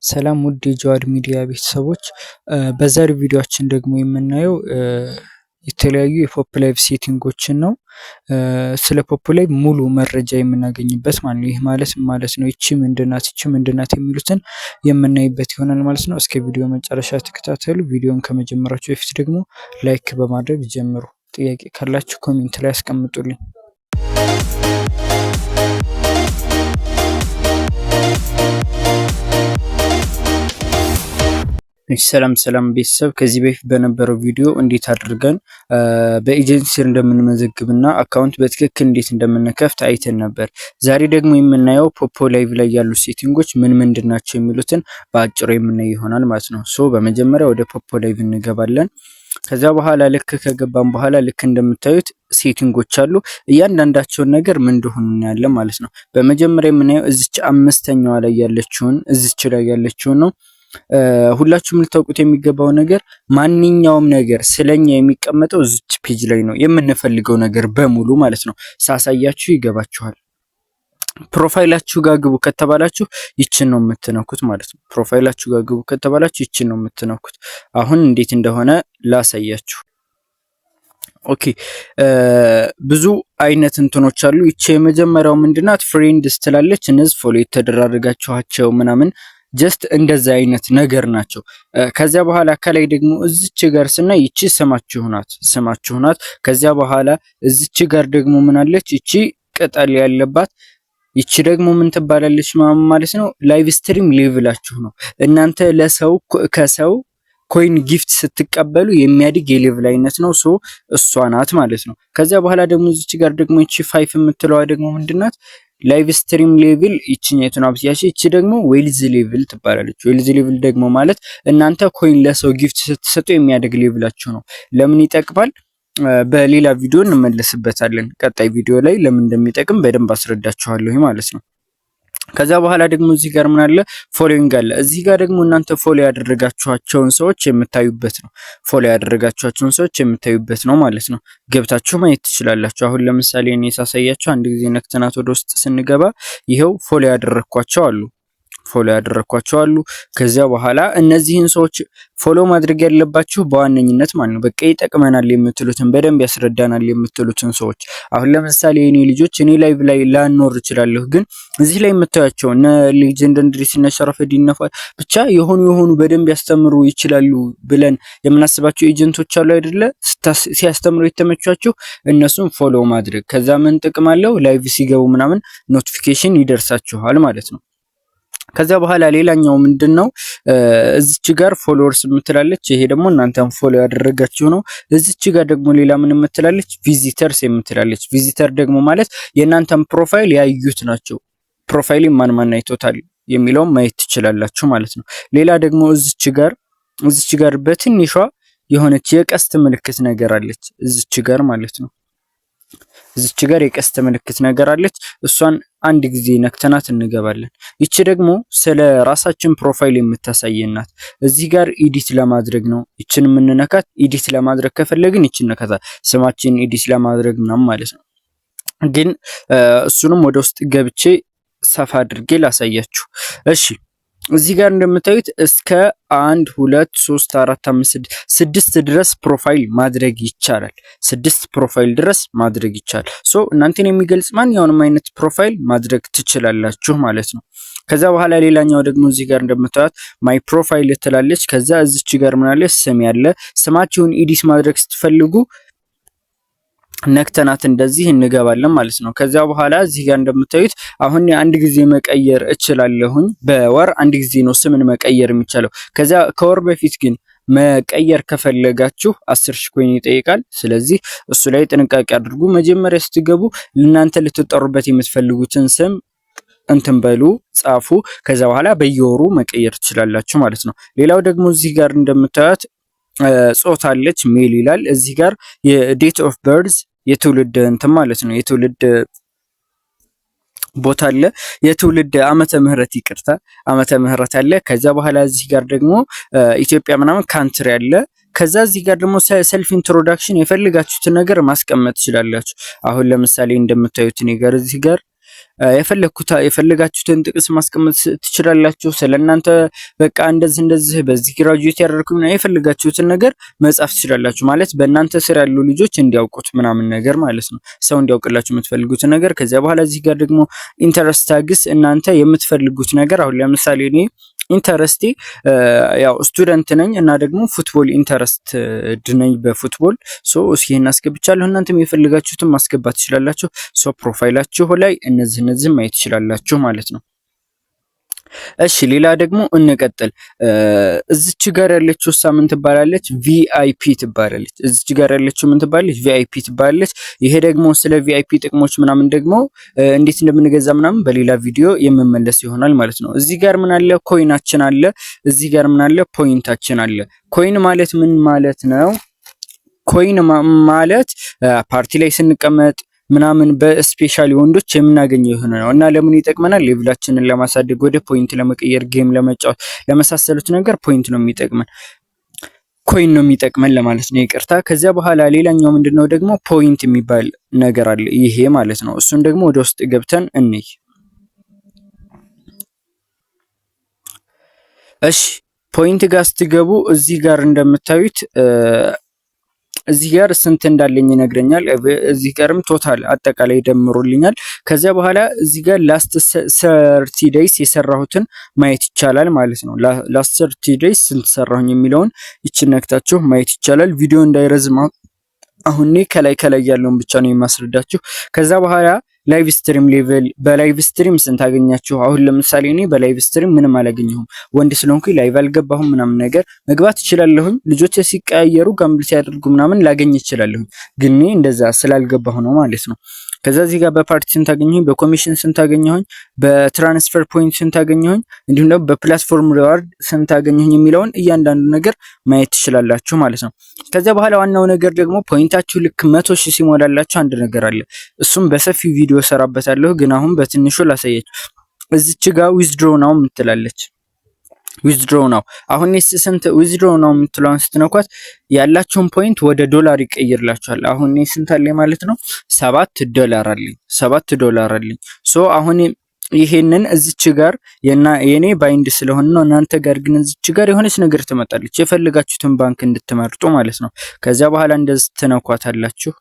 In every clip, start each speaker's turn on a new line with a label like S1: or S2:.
S1: ሰላም ውድ የጀዋድ ሚዲያ ቤተሰቦች፣ በዛሬው ቪዲዮአችን ደግሞ የምናየው የተለያዩ የፖፕ ላይቭ ሴቲንጎችን ነው። ስለ ፖፕ ላይቭ ሙሉ መረጃ የምናገኝበት ማለት ነው። ይህ ማለት ነው ይቺ ምንድናት የሚሉትን የምናይበት ይሆናል ማለት ነው። እስከ ቪዲዮ መጨረሻ ተከታተሉ። ቪዲዮን ከመጀመራችሁ በፊት ደግሞ ላይክ በማድረግ ጀምሩ። ጥያቄ ካላችሁ ኮሜንት ላይ አስቀምጡልኝ። ሰላም ቤተሰብ፣ ከዚህ በፊት በነበረው ቪዲዮ እንዴት አድርገን በኤጀንሲ ስር እንደምንመዘግብና አካውንት በትክክል እንዴት እንደምንከፍት አይተን ነበር። ዛሬ ደግሞ የምናየው ፖፕ ላይቭ ላይ ያሉ ሴቲንጎች ምንድን ናቸው የሚሉትን በአጭሩ የምናይ ይሆናል ማለት ነው። በመጀመሪያ ወደ ፖፕ ላይቭ እንገባለን። ከዛ በኋላ ልክ ከገባን በኋላ ልክ እንደምታዩት ሴቲንጎች አሉ። እያንዳንዳቸውን ነገር ምን እንደሆነ እናያለን ማለት ነው። በመጀመሪያ የምናየው እዚች አምስተኛዋ ላይ ያለችውን ነው። ሁላችሁም ልታውቁት የሚገባው ነገር ማንኛውም ነገር ስለኛ የሚቀመጠው እዚች ፔጅ ላይ ነው። የምንፈልገው ነገር በሙሉ ማለት ነው። ሳሳያችሁ ይገባችኋል። ፕሮፋይላችሁ ጋር ግቡ ከተባላችሁ ይችን ነው የምትነኩት ማለት ነው። ፕሮፋይላችሁ ጋር ግቡ ከተባላችሁ ይችን ነው የምትነኩት። አሁን እንዴት እንደሆነ ላሳያችሁ። ኦኬ፣ ብዙ አይነት እንትኖች አሉ። ይቺ የመጀመሪያው ምንድናት? ፍሬንድስ ትላለች። እነዚህ ፎሎ የተደራረጋችኋቸው ምናምን ጀስት እንደዛ አይነት ነገር ናቸው። ከዚያ በኋላ ከላይ ደግሞ እዚች ጋር ስናይ ይቺ ስማችሁ ናት። ከዚያ በኋላ እዚች ጋር ደግሞ ምን አለች? ይቺ ቅጠል ያለባት ይቺ ደግሞ ምን ትባላለች ማለት ነው? ላይቭ ስትሪም ሌቭላችሁ ነው። እናንተ ከሰው ኮይን ጊፍት ስትቀበሉ የሚያድግ የሌቭል አይነት ነው። እሷ ናት ማለት ነው። ከዚያ በኋላ ደግሞ እዚች ጋር ደግሞ ይቺ 5 የምትለዋ ደግሞ ምንድናት? ላይቭ ስትሪም ሌቭል ይችኛቱን አብሲያሽ። ይቺ ደግሞ ዌልዝ ሌቭል ትባላለች። ዌልዝ ሌቭል ደግሞ ማለት እናንተ ኮይን ለሰው ጊፍት ስትሰጡ የሚያድግ ሌቭላችሁ ነው። ለምን ይጠቅማል? በሌላ ቪዲዮ እንመለስበታለን። ቀጣይ ቪዲዮ ላይ ለምን እንደሚጠቅም በደንብ አስረዳችኋለሁ ማለት ነው። ከዛ በኋላ ደግሞ እዚህ ጋር ምን አለ? ፎሎዊንግ አለ። እዚህ ጋር ደግሞ እናንተ ፎሎ ያደረጋችኋቸውን ሰዎች የምታዩበት ነው። ነው ማለት ነው። ገብታችሁ ማየት ትችላላችሁ። አሁን ለምሳሌ እኔ ሳሳያችሁ አንድ ጊዜ ነክተናት ወደ ውስጥ ስንገባ ይሄው ፎሎ ያደረኳቸው አሉ። ከዚያ በኋላ እነዚህን ሰዎች ፎሎ ማድረግ ያለባችሁ በዋነኝነት ማለት ነው በቃ ይጠቅመናል የምትሉትን በደንብ ያስረዳናል የምትሉትን ሰዎች። አሁን ለምሳሌ እኔ ልጆች እኔ ላይቭ ላይ ላኖር እችላለሁ፣ ግን እዚህ ላይ የምታዩቸው እነ ሌጀንድ እንድሪስ እና ሸረፈዲን ነፋ ብቻ የሆኑ በደንብ ያስተምሩ ይችላሉ ብለን የምናስባቸው ኤጀንቶች አሉ አይደለ? ሲያስተምሩ የተመቻችሁ እነሱን ፎሎ ማድረግ። ከዛ ምን ጥቅም አለው? ላይቭ ሲገቡ ምናምን ኖቲፊኬሽን ይደርሳችኋል ማለት ነው። ከዛ በኋላ ሌላኛው ምንድነው? እዚች ጋር ፎሎወርስ የምትላለች። ይሄ ደግሞ እናንተን ፎሎ ያደረጋችሁ ነው። እዚች ጋር ደግሞ ሌላ ምን የምትላለች? ቪዚተርስ የምትላለች። ቪዚተር ደግሞ ማለት የእናንተን ፕሮፋይል ያዩት ናቸው። ፕሮፋይል ማን አይቶታል የሚለውን ማየት ትችላላችሁ ማለት ነው። ሌላ ደግሞ እዚች ጋር በትንሿ የሆነች የቀስት ምልክት ነገር አለች። እዚች ጋር ማለት ነው። እዚች ጋር የቀስት ምልክት ነገር አለች። እሷን አንድ ጊዜ ነክተናት እንገባለን። ይቺ ደግሞ ስለ ራሳችን ፕሮፋይል የምታሳየናት። እዚህ ጋር ኤዲት ለማድረግ ነው ይችን የምንነካት። ኤዲት ለማድረግ ከፈለግን ይችን ነካታ ስማችን ኤዲት ለማድረግ ምናምን ማለት ነው። ግን እሱንም ወደ ውስጥ ገብቼ ሰፋ አድርጌ ላሳያችሁ። እሺ፣ እዚህ ጋር እንደምታዩት እስከ 1 2 3 4 5 6 ድረስ ፕሮፋይል ማድረግ ይቻላል። 6 ፕሮፋይል ድረስ ማድረግ ይቻላል። እናንተን የሚገልጽ ማንኛውንም አይነት ፕሮፋይል ማድረግ ትችላላችሁ ማለት ነው። ከዛ በኋላ ሌላኛው ደግሞ እዚህ ጋር እንደምታዩት ማይ ፕሮፋይል ትላለች። ከዛ እዚች ጋር ምን አለ? ስም ያለ። ስማችሁን ኤዲት ማድረግ ስትፈልጉ ነክተናት እንደዚህ እንገባለን ማለት ነው። ከዛ በኋላ እዚህ ጋር እንደምታዩት አሁን አንድ ጊዜ መቀየር እችላለሁኝ። በወር አንድ ጊዜ ነው ስምን መቀየር የሚቻለው። ከዛ ከወር በፊት ግን መቀየር ከፈለጋችሁ 10,000 ኮይን ይጠይቃል። ስለዚህ እሱ ላይ ጥንቃቄ አድርጉ። መጀመሪያ ስትገቡ ለእናንተ ልትጠሩበት የምትፈልጉትን ስም እንትን በሉ ጻፉ። ከዛ በኋላ በየወሩ መቀየር ትችላላችሁ ማለት ነው። ሌላው ደግሞ እዚህ ጋር እንደምታዩት ጾታ አለች፣ ሜል ይላል። እዚህ ጋር የዴት ኦፍ በርዝ የትውልድ እንትን ማለት ነው። የትውልድ ቦታ አለ። የትውልድ ዓመተ ምህረት አለ። ከዛ በኋላ እዚህ ጋር ደግሞ ኢትዮጵያ ምናምን ካንትሪ አለ። ከዛ እዚህ ጋር ደግሞ ሰልፍ ኢንትሮዳክሽን የፈልጋችሁትን ነገር ማስቀመጥ ትችላላችሁ። አሁን ለምሳሌ እንደምታዩት እኔ ጋር እዚህ ጋር የፈለጋችሁትን ጥቅስ ማስቀመጥ ትችላላችሁ። ስለናንተ በቃ እንደዚህ በዚህ ግራጁዌት ያደረኩኝ ነው የፈለጋችሁትን ነገር መጻፍ ትችላላችሁ። ማለት በእናንተ ስር ያሉ ልጆች እንዲያውቁት ምናምን ነገር ማለት ነው። ሰው እንዲያውቅላችሁ የምትፈልጉትን ነገር። ከዚያ በኋላ እዚህ ጋር ደግሞ ኢንተረስት ታግስ እናንተ የምትፈልጉት ነገር። አሁን ለምሳሌ እኔ ኢንተረስቴ ያው ስቱደንት ነኝ እና ደግሞ ፉትቦል ኢንተረስት ነኝ በፉትቦል እስኪ ይሄን አስገብቻለሁ። እናንተም የፈልጋችሁትን ማስገባት ትችላላችሁ። ፕሮፋይላችሁ ላይ እነዚህ ማየት ትችላላችሁ ማለት ነው። እሺ ሌላ ደግሞ እንቀጥል። እዚች ጋር ያለችው ምን ትባላለች? ቪአይፒ ትባላለች። እዚች ጋር ያለችው ምን ትባላለች? ቪአይፒ ትባላለች። ይሄ ደግሞ ስለ ቪአይፒ ጥቅሞች ምናምን ደግሞ እንዴት እንደምንገዛ ምናምን በሌላ ቪዲዮ የምመለስ ይሆናል ማለት ነው። እዚህ ጋር ምን አለ? ኮይናችን አለ። እዚህ ጋር ምን አለ? ፖይንታችን አለ። ኮይን ማለት ምን ማለት ነው? ኮይን ማለት ፓርቲ ላይ ስንቀመጥ ምናምን በስፔሻሊ ወንዶች የምናገኘው የሆነ ነው እና ለምን ይጠቅመናል? ሌቭላችንን ለማሳደግ ወደ ፖይንት ለመቀየር ጌም ለመጫወት ለመሳሰሉት ነገር ፖይንት ነው የሚጠቅመን፣ ኮይን ነው የሚጠቅመን ለማለት ነው። ይቅርታ። ከዚያ በኋላ ሌላኛው ምንድነው ደግሞ ፖይንት የሚባል ነገር አለ። ይሄ ማለት ነው። እሱን ደግሞ ወደ ውስጥ ገብተን እንይ። እሺ ፖይንት ጋር ስትገቡ እዚህ ጋር እንደምታዩት እዚህ ጋር ስንት እንዳለኝ ይነግረኛል። እዚህ ጋርም ቶታል አጠቃላይ ደምሮልኛል። ከዚያ በኋላ እዚህ ጋር ላስት 30 ዴይስ የሰራሁትን ማየት ይቻላል ማለት ነው። ላስት 30 ዴይስ ስንት ሰራሁኝ የሚለውን ይችን ነክታችሁ ማየት ይቻላል። ቪዲዮ እንዳይረዝም አሁን ከላይ ያለውን ብቻ ነው የማስረዳችሁ። ከዛ በኋላ ላይቭ ስትሪም ሌቭል በላይቭ ስትሪም ስንት አገኛችሁ? አሁን ለምሳሌ እኔ በላይቭ ስትሪም ምንም አላገኘሁም። ወንድ ስለሆንኩኝ ላይቭ አልገባሁም ምናምን ነገር መግባት እችላለሁኝ። ልጆች ሲቀያየሩ ጋምብል ሲያደርጉ ምናምን ላገኝ እችላለሁኝ። ግን እኔ እንደዛ ስላልገባሁ ነው ማለት ነው። ከዛ እዚህ ጋር በፓርቲ ስንት አገኘሁኝ፣ በኮሚሽን ስንት አገኘሁኝ፣ በትራንስፈር ፖይንት ስንት አገኘሁኝ፣ እንዲሁም ደግሞ በፕላትፎርም ሪዋርድ ስንት አገኘሁኝ የሚለውን እያንዳንዱ ነገር ማየት ትችላላችሁ ማለት ነው። ከዛ በኋላ ዋናው ነገር ደግሞ ፖይንታችሁ ልክ 100,000 ሲሞላላችሁ አንድ ነገር አለ። እሱም በሰፊው ቪዲዮ ሰራበታለሁ፣ ግን አሁን በትንሹ ላሳያችሁ። እዚች ጋር ዊዝድሮ ናው የምትላለች ዊዝድሮ ናው። አሁን ስንት ዊዝድሮ ናው የምትለውን ስትነኳት ያላችሁን ፖይንት ወደ ዶላር ይቀይርላችኋል። አሁን ስንት አለኝ ማለት ነው? $7 አለኝ። $7 አለኝ። አሁን ይሄንን እዚች ጋር የኔ ባይንድ ስለሆነ ነው። እናንተ ጋር ግን እዚች ጋር የሆነች ነገር ትመጣለች፣ የፈለጋችሁትን ባንክ እንድትመርጡ ማለት ነው። ከዚያ በኋላ እንደዚህ ትነኳታላችሁ።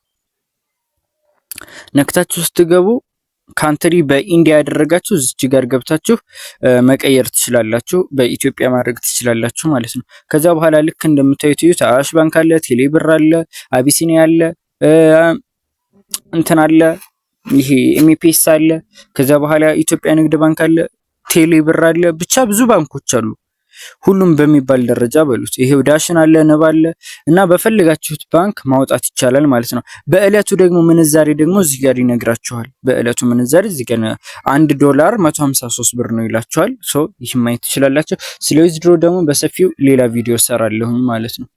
S1: ነክታችሁ ስትገቡ ካንትሪ በኢንዲያ ያደረጋችሁ እዚች ጋር ገብታችሁ መቀየር ትችላላችሁ። በኢትዮጵያ ማድረግ ትችላላችሁ ማለት ነው። ከዛ በኋላ ልክ እንደምታዩት አዋሽ ባንክ አለ፣ ቴሌብር አለ፣ አቢሲኒያ አለ፣ እንትን አለ፣ ይሄ ኤምፒኤስ አለ። ከዛ በኋላ ኢትዮጵያ ንግድ ባንክ አለ፣ ቴሌብር አለ። ብቻ ብዙ ባንኮች አሉ። ሁሉም በሚባል ደረጃ በሉት። ይሄው ዳሽን አለ፣ ንብ አለ እና በፈልጋችሁት ባንክ ማውጣት ይቻላል ማለት ነው። በእለቱ ደግሞ ምንዛሬ ደግሞ እዚህ ጋር ይነግራችኋል። በእለቱ ምንዛሬ እዚህ ጋር $1 153 ብር ነው ይላችኋል። ይህ ማየት ትችላላችሁ። ስለዚህ ድሮ ደግሞ በሰፊው ሌላ ቪዲዮ ሰራለሁኝ ማለት ነው።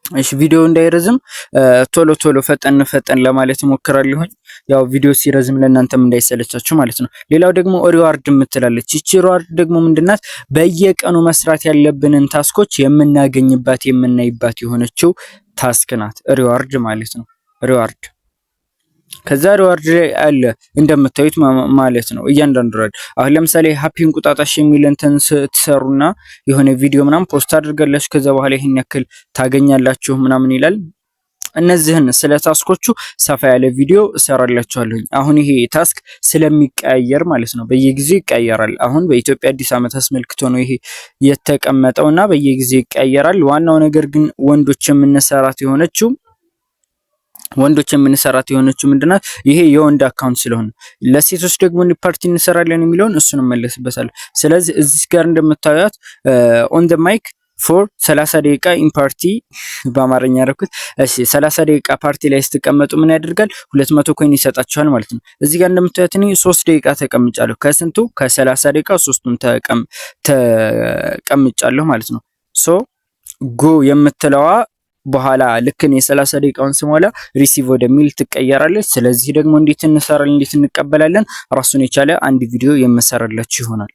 S1: እሺ ቪዲዮ እንዳይረዝም ቶሎ ፈጠን ለማለት ሞክራለሁኝ። ያው ቪዲዮ ሲረዝም ለእናንተም እንዳይሰለቻችሁ ማለት ነው። ሌላው ደግሞ ሪዋርድ የምትላለች። ይቺ ሪዋርድ ደግሞ ምንድናት? በየቀኑ መስራት ያለብንን ታስኮች የምናገኝባት የምናይባት የሆነችው ታስክ ናት፣ ሪዋርድ ማለት ነው። ሪዋርድ ከዛ ሪዋርድ ላይ አለ እንደምታዩት ማለት ነው። እያንዳንዱ ሪዋርድ አሁን ለምሳሌ ሃፒ እንቁጣጣሽ የሚል እንትን ትሰሩና የሆነ ቪዲዮ ምናምን ፖስት አድርጋላችሁ ከዛ በኋላ ይሄን ያክል ታገኛላችሁ ምናምን ይላል። እነዚህን ስለ ታስኮቹ ሰፋ ያለ ቪዲዮ እሰራላችኋለሁ። አሁን ይሄ ታስክ ስለሚቀያየር ማለት ነው፣ በየጊዜው ይቀያየራል። አሁን በኢትዮጵያ አዲስ ዓመት አስመልክቶ ነው ይሄ የተቀመጠውና በየጊዜው ይቀያየራል። ዋናው ነገር ግን ወንዶች የምንሰራት የሆነችው ምንድናት? ይሄ የወንድ አካውንት ስለሆነ ለሴቶች ደግሞ ፓርቲ እንሰራለን የሚለውን እሱን መለስበታል። ስለዚህ እዚህ ጋር እንደምታዩት ኦን ዘ ማይክ ፎር 30 ደቂቃ ኢን ፓርቲ በአማርኛ ያደረኩት። እሺ 30 ደቂቃ ፓርቲ ላይ ስትቀመጡ ምን ያደርጋል? 200 ኮይን ይሰጣችኋል ማለት ነው። እዚህ ጋር እንደምታዩት እኔ 3 ደቂቃ ተቀምጫለሁ። ከስንቱ ከ30 ደቂቃ 3ቱን ተቀምጫለሁ ማለት ነው። ጎ የምትለዋ በኋላ ልክ እኔ 30 ደቂቃውን ስሞላ ሪሲቭ ወደሚል ትቀየራለች። ስለዚህ ደግሞ እንዴት እንሰራለን እንዴት እንቀበላለን ራሱን የቻለ አንድ ቪዲዮ የምሰራላችሁ ይሆናል።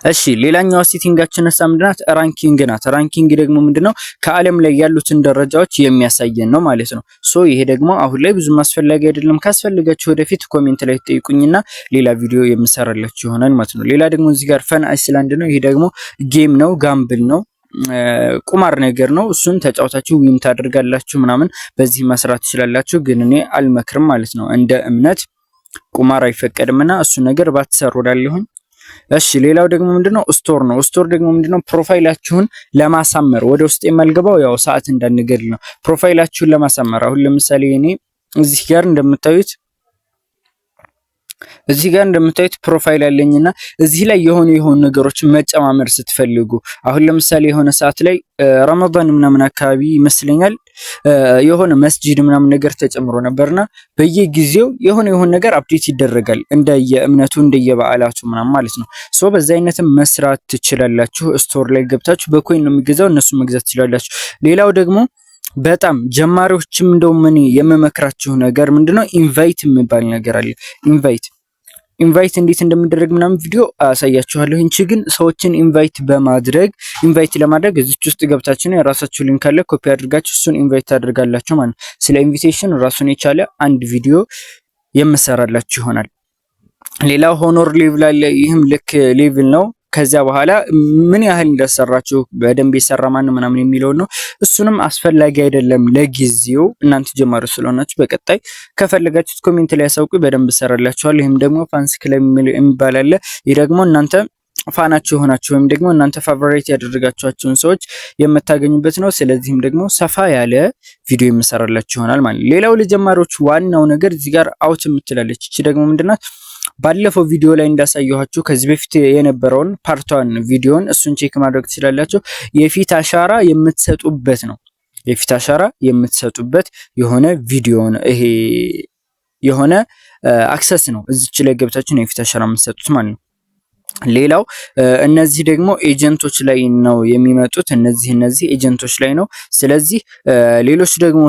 S1: እሺ ሌላኛው ሴቲንጋችን ምንድናት? ራንኪንግ ናት። ራንኪንግ ደግሞ ምንድነው? ከዓለም ላይ ያሉትን ደረጃዎች የሚያሳየን ነው ማለት ነው። ሶ ይሄ ደግሞ አሁን ላይ ብዙም አስፈላጊ አይደለም። ካስፈልጋችሁ ወደፊት ኮሜንት ላይ ትጠይቁኝና ሌላ ቪዲዮ የምሰራላችሁ ይሆናል ማለት ነው። ሌላ ደግሞ እዚህ ጋር ፈን አይስላንድ ነው። ይሄ ደግሞ ጌም ነው፣ ጋምብል ነው፣ ቁማር ነገር ነው። እሱን ተጫውታችሁ ዊን ታደርጋላችሁ ምናምን፣ በዚህ መስራት ትችላላችሁ። ግን እኔ አልመክርም ማለት ነው። እንደ እምነት ቁማር አይፈቀድምና እሱ ነገር ባትሰሩ እላለሁኝ። እሺ ሌላው ደግሞ ምንድነው? ስቶር ነው። ስቶር ደግሞ ምንድነው? ፕሮፋይላችሁን ለማሳመር፣ ወደ ውስጥ የማልገባው ያው ሰዓት እንዳንገድል ነው። ፕሮፋይላችሁን ለማሳመር አሁን ለምሳሌ እኔ እዚህ ጋር እንደምታዩት ፕሮፋይል አለኝና እዚህ ላይ የሆኑ ነገሮችን መጨማመር ስትፈልጉ አሁን ለምሳሌ የሆነ ሰዓት ላይ ረመዳን ምናምን አካባቢ ይመስለኛል የሆነ መስጂድ ምናምን ነገር ተጨምሮ ነበርና በየጊዜው የሆነ ነገር አፕዴት ይደረጋል እንደየእምነቱ እንደየበዓላቱ ምናምን ማለት ነው። ሶ በዛ አይነትም መስራት ትችላላችሁ። ስቶር ላይ ገብታችሁ በኮይን ነው የሚገዛው፣ እነሱ መግዛት ትችላላችሁ። ሌላው ደግሞ በጣም ጀማሪዎችም እንደውም እኔ የምመክራችሁ ነገር ምንድነው? ኢንቫይት የሚባል ነገር አለ። ኢንቫይት እንዴት እንደሚደረግ ምናምን ቪዲዮ አሳያችኋለሁ። እንጂ ግን ሰዎችን ኢንቫይት ለማድረግ እዚች ውስጥ ገብታችሁ ነው የራሳችሁ ሊንክ አለ፣ ኮፒ አድርጋችሁ እሱን ኢንቫይት ታደርጋላችሁ ማለት ነው። ስለ ኢንቪቴሽን ራሱን የቻለ አንድ ቪዲዮ የምሰራላችሁ ይሆናል። ሌላው ሆኖር ሌቭል አለ። ይህም ልክ ሌቭል ነው። ከዚያ በኋላ ምን ያህል እንደሰራችሁ በደንብ የሰራ ማን ምናምን የሚለው ነው። እሱንም አስፈላጊ አይደለም ለጊዜው፣ እናንተ ጀማሪ ስለሆናችሁ። በቀጣይ ከፈለጋችሁት ኮሜንት ላይ ያሳውቁ፣ በደንብ እሰራላችኋለሁ። ይሄም ደግሞ ፋንስ ክለብ የሚባል አለ። ይህ ደግሞ እናንተ ፋናችሁ የሆናችሁ ወይም ደግሞ እናንተ ፋቮራይት ያደረጋችኋቸውን ሰዎች የምታገኙበት ነው። ስለዚህም ደግሞ ሰፋ ያለ ቪዲዮ የምሰራላችሁ ይሆናል ማለት ነው። ሌላው ለጀማሪዎች ዋናው ነገር እዚህ ጋር አውት የምትላለች እቺ ደግሞ ምንድናት? ባለፈው ቪዲዮ ላይ እንዳሳየኋችሁ ከዚህ በፊት የነበረውን ፓርቷን ቪዲዮን እሱን ቼክ ማድረግ ትችላላችሁ። የፊት አሻራ የምትሰጡበት ነው። የፊት አሻራ የምትሰጡበት የሆነ ቪዲዮ ነው። ይሄ የሆነ አክሰስ ነው። እዚች ላይ ገብታችሁ ነው የፊት አሻራ የምትሰጡት ማለት ነው። ሌላው እነዚህ ደግሞ ኤጀንቶች ላይ ነው የሚመጡት። እነዚህ ኤጀንቶች ላይ ነው። ስለዚህ ሌሎች ደግሞ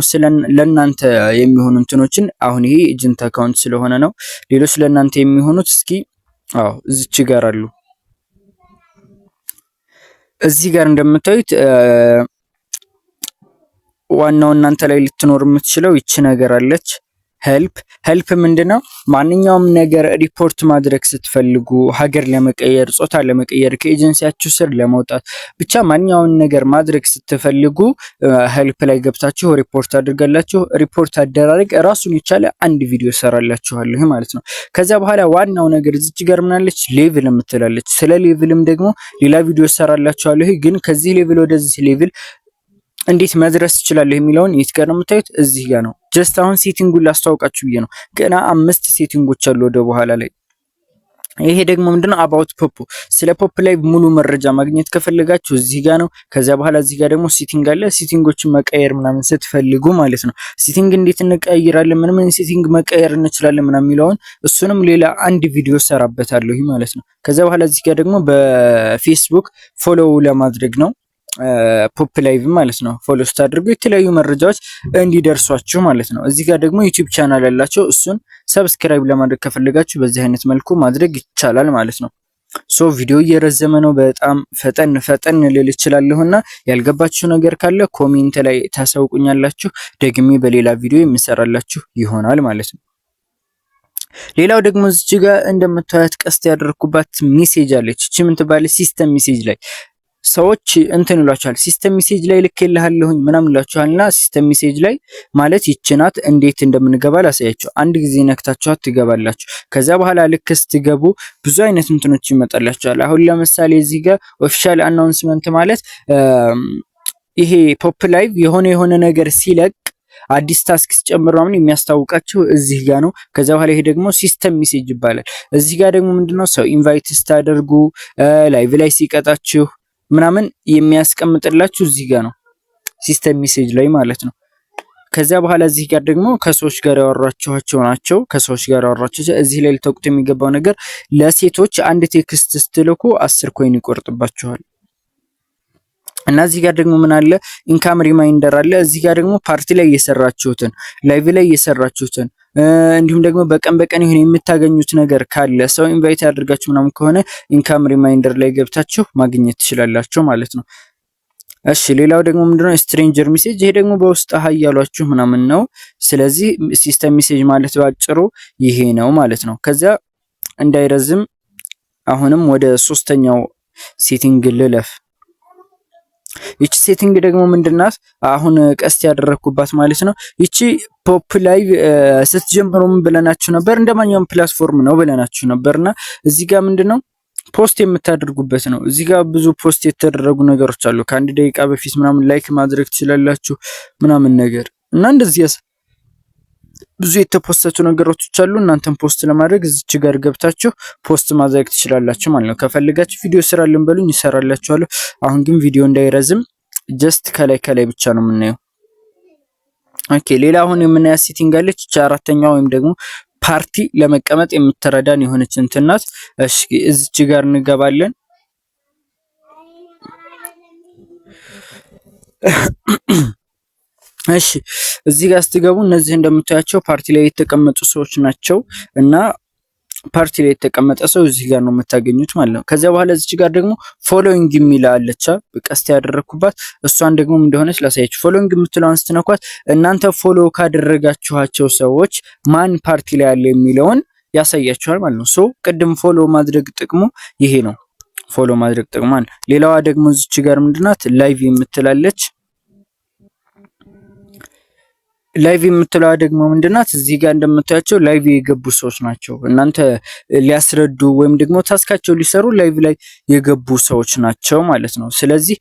S1: ለናንተ የሚሆኑ እንትኖችን አሁን ይሄ ኤጀንት አካውንት ስለሆነ ነው። ሌሎች ለናንተ የሚሆኑት እስኪ እዚች ጋር አሉ። እዚህ ጋር እንደምታዩት ዋናው እናንተ ላይ ልትኖር የምትችለው ይቺ ነገር አለች። ሄልፕ ምንድነው? ማንኛውም ነገር ሪፖርት ማድረግ ስትፈልጉ፣ ሀገር ለመቀየር፣ ጾታ ለመቀየር፣ ከኤጀንሲያችሁ ስር ለመውጣት፣ ብቻ ማንኛውም ነገር ማድረግ ስትፈልጉ ሄልፕ ላይ ገብታችሁ ሪፖርት አድርጋላችሁ። ሪፖርት አደራረግ ራሱን የቻለ አንድ ቪዲዮ ሰራላችኋለሁ ማለት ነው። ከዛ በኋላ ዋናው ነገር እዚች ጋር ምናለች? ሌቭል የምትላለች። ስለ ሌቭልም ደግሞ ሌላ ቪዲዮ ሰራላችኋለሁ። ግን ከዚህ ሌቭል ወደዚህ ሌቭል እንዴት መድረስ ትችላለህ የሚለውን የት ጋር ነው የምታዩት? እዚህ ጋር ነው። ጀስት አሁን ሴቲንጉን ላስተዋውቃችሁ ብዬ ነው። ገና 5 ሴቲንጎች አሉ ወደ በኋላ ላይ። ይሄ ደግሞ ምንድነው? አባውት ፖፕ። ስለ ፖፕ ላይ ሙሉ መረጃ ማግኘት ከፈለጋችሁ እዚህ ጋር ነው። ከዛ በኋላ እዚህ ጋር ደግሞ ሴቲንግ አለ። ሴቲንጎችን መቀየር ምናምን ስትፈልጉ ማለት ነው። ሴቲንግ እንዴት እንቀይራለን፣ ምን ሴቲንግ መቀየር እንችላለን ምናምን የሚለውን እሱንም ሌላ አንድ ቪዲዮ ሰራበታለሁ ማለት ነው። ከዛ በኋላ እዚህ ጋር ደግሞ በፌስቡክ ፎሎው ለማድረግ ነው ፖፕ ላይቭ ማለት ነው። ፎሎ ስታደርጉ የተለያዩ መረጃዎች እንዲደርሷችሁ ማለት ነው። እዚህ ጋር ደግሞ ዩቲዩብ ቻናል ያላቸው እሱን ሰብስክራይብ ለማድረግ ከፈለጋችሁ በዚህ አይነት መልኩ ማድረግ ይቻላል ማለት ነው። ሶ ቪዲዮ እየረዘመ ነው። በጣም ፈጠን ልል እችላለሁና ያልገባችሁ ነገር ካለ ኮሜንት ላይ ታሳውቁኛላችሁ። ደግሜ በሌላ ቪዲዮ የምሰራላችሁ ይሆናል ማለት ነው። ሌላው ደግሞ እዚህ ጋር እንደምታዩት ቀስት ያደረኩባት ሜሴጅ አለች። እቺ ምን ትባላለች? ሲስተም ሜሴጅ ላይ ሰዎች እንትን ይሏቸዋል። ሲስተም ሜሴጅ ላይ ልኬልሃለሁኝ ምናምን ይሏቸዋልና ሲስተም ሜሴጅ ላይ ማለት ይችናት እንዴት እንደምንገባ ላሳያችሁ። አንድ ጊዜ ነክታችኋት ትገባላችሁ። ከዛ በኋላ ልክ ስትገቡ ብዙ አይነት እንትኖች ይመጣላችኋል። አሁን ለምሳሌ እዚህ ጋር ኦፊሻል አናውንስመንት ማለት ይሄ ፖፕ ላይቭ የሆነ ነገር ሲለቅ አዲስ ታስክ ሲጨምር ምናምን የሚያስታውቃችሁ እዚህ ጋር ነው። ከዛ በኋላ ይሄ ደግሞ ሲስተም ሜሴጅ ይባላል። እዚህ ጋር ደግሞ ምንድነው ሰው ኢንቫይት ስታደርጉ ላይቭ ላይ ሲቀጣችሁ ምናምን የሚያስቀምጥላችሁ እዚህ ጋር ነው፣ ሲስተም ሜሴጅ ላይ ማለት ነው። ከዛ በኋላ እዚህ ጋር ደግሞ ከሰዎች ጋር ያወራችኋቸው ናቸው። ከሰዎች ጋር ያወራችኋቸው እዚህ ላይ ልታውቁት የሚገባው ነገር ለሴቶች አንድ ቴክስት ስትልኩ 10 ኮይን ይቆርጥባችኋል። እና እዚህ ጋር ደግሞ ምን አለ? ኢንካም ሪማይንደር አለ። እዚህ ጋር ደግሞ ፓርቲ ላይ የሰራችሁትን፣ ላይቭ ላይ የሰራችሁትን እንዲሁም ደግሞ በቀን በቀን የሆነ የምታገኙት ነገር ካለ ሰው ኢንቫይት ያደርጋችሁ ምናምን ከሆነ ኢንካም ሪማይንደር ላይ ገብታችሁ ማግኘት ትችላላችሁ ማለት ነው። እሺ ሌላው ደግሞ ምንድነው ስትሬንጀር ሜሴጅ። ይሄ ደግሞ በውስጥ ሀይ ያሏችሁ ምናምን ነው። ስለዚህ ሲስተም ሜሴጅ ማለት ባጭሩ ይሄ ነው ማለት ነው። ከዚያ እንዳይረዝም አሁንም ወደ ሶስተኛው ሴቲንግ ልለፍ። ይቺ ሴቲንግ ደግሞ ምንድናት? አሁን ቀስት ያደረኩባት ማለት ነው። ይቺ ፖፕ ላይ ስትጀምሩም ብለናችሁ ነበር፣ እንደማንኛውም ፕላትፎርም ነው ብለናችሁ ነበርና እዚህ ጋር ምንድነው ፖስት የምታደርጉበት ነው። እዚህ ጋር ብዙ ፖስት የተደረጉ ነገሮች አሉ። ከአንድ ደቂቃ በፊት ምናምን ላይክ ማድረግ ትችላላችሁ ምናምን ነገር እና እንደዚህ ብዙ የተፖስተቱ ነገሮች አሉ። እናንተም ፖስት ለማድረግ እዚች ጋር ገብታችሁ ፖስት ማድረግ ትችላላችሁ ማለት ነው። ከፈልጋችሁ ቪዲዮ ስራልን በሉኝ ይሰራላችኋለሁ። አሁን ግን ቪዲዮ እንዳይረዝም ጀስት ከላይ ከላይ ብቻ ነው የምናየው። ኦኬ ሌላ አሁን የምናያት ሴቲንግ አለች። እቺ አራተኛ ወይም ደግሞ ፓርቲ ለመቀመጥ የምትረዳን የሆነች እንትን ናት። እሺ እዚች ጋር እንገባለን። እሺ እዚህ ጋር ስትገቡ እነዚህ እንደምታያቸው ፓርቲ ላይ የተቀመጡ ሰዎች ናቸው እና ፓርቲ ላይ የተቀመጠ ሰው እዚህ ጋር ነው የምታገኙት ማለት ነው። ከዚያ በኋላ እዚች ጋር ደግሞ ፎሎዊንግ የሚል አለች ቀስት ያደረኩባት። እሷን ደግሞ ምን እንደሆነች ላሳያችሁ። ፎሎዊንግ የምትለውን ስትነኳት እናንተ ፎሎ ካደረጋችኋቸው ሰዎች ማን ፓርቲ ላይ ያለ የሚለውን ያሳያችኋል ማለት ነው። ሶ ቅድም ፎሎ ማድረግ ጥቅሙ ይሄ ነው። ፎሎ ማድረግ ጥቅሙ። ሌላዋ ደግሞ እዚች ጋር ምንድናት ላይቭ የምትላለች። ላይቭ የምትለዋ ደግሞ ምንድናት? እዚህ ጋር እንደምታያቸው ላይቭ የገቡ ሰዎች ናቸው። እናንተ ሊያስረዱ ወይም ደግሞ ታስካቸው ሊሰሩ ላይቭ ላይ የገቡ ሰዎች ናቸው ማለት ነው። ስለዚህ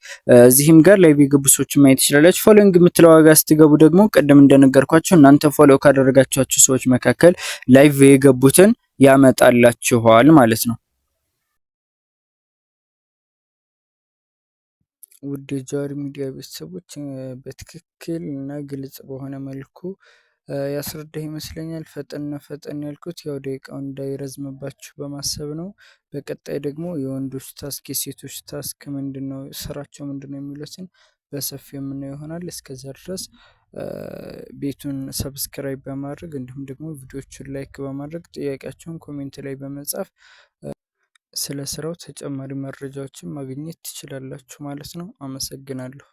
S1: እዚህም ጋር ላይቭ የገቡ ሰዎች ማየት ትችላላችሁ። ፎሎዊንግ የምትለዋ ጋር ስትገቡ ደግሞ ቅድም እንደነገርኳቸው እናንተ ፎሎ ካደረጋችኋቸው ሰዎች መካከል ላይቭ የገቡትን ያመጣላችኋል ማለት ነው። ውድ የጃዋር ሚዲያ ቤተሰቦች በትክክል እና ግልጽ በሆነ መልኩ ያስረዳህ ይመስለኛል። ፈጠን ያልኩት ያው ደቂቃው እንዳይረዝምባችሁ በማሰብ ነው። በቀጣይ ደግሞ የወንዶች ታስክ የሴቶች ታስክ ምንድነው፣ ስራቸው ምንድነው የሚሉትን በሰፊው የምናየው ይሆናል። እስከዛ ድረስ ቤቱን ሰብስክራይብ በማድረግ እንዲሁም ደግሞ ቪዲዮቹን ላይክ በማድረግ ጥያቄያቸውን ኮሜንት ላይ በመጻፍ ስለ ስራው ተጨማሪ መረጃዎችን ማግኘት ትችላላችሁ ማለት ነው። አመሰግናለሁ።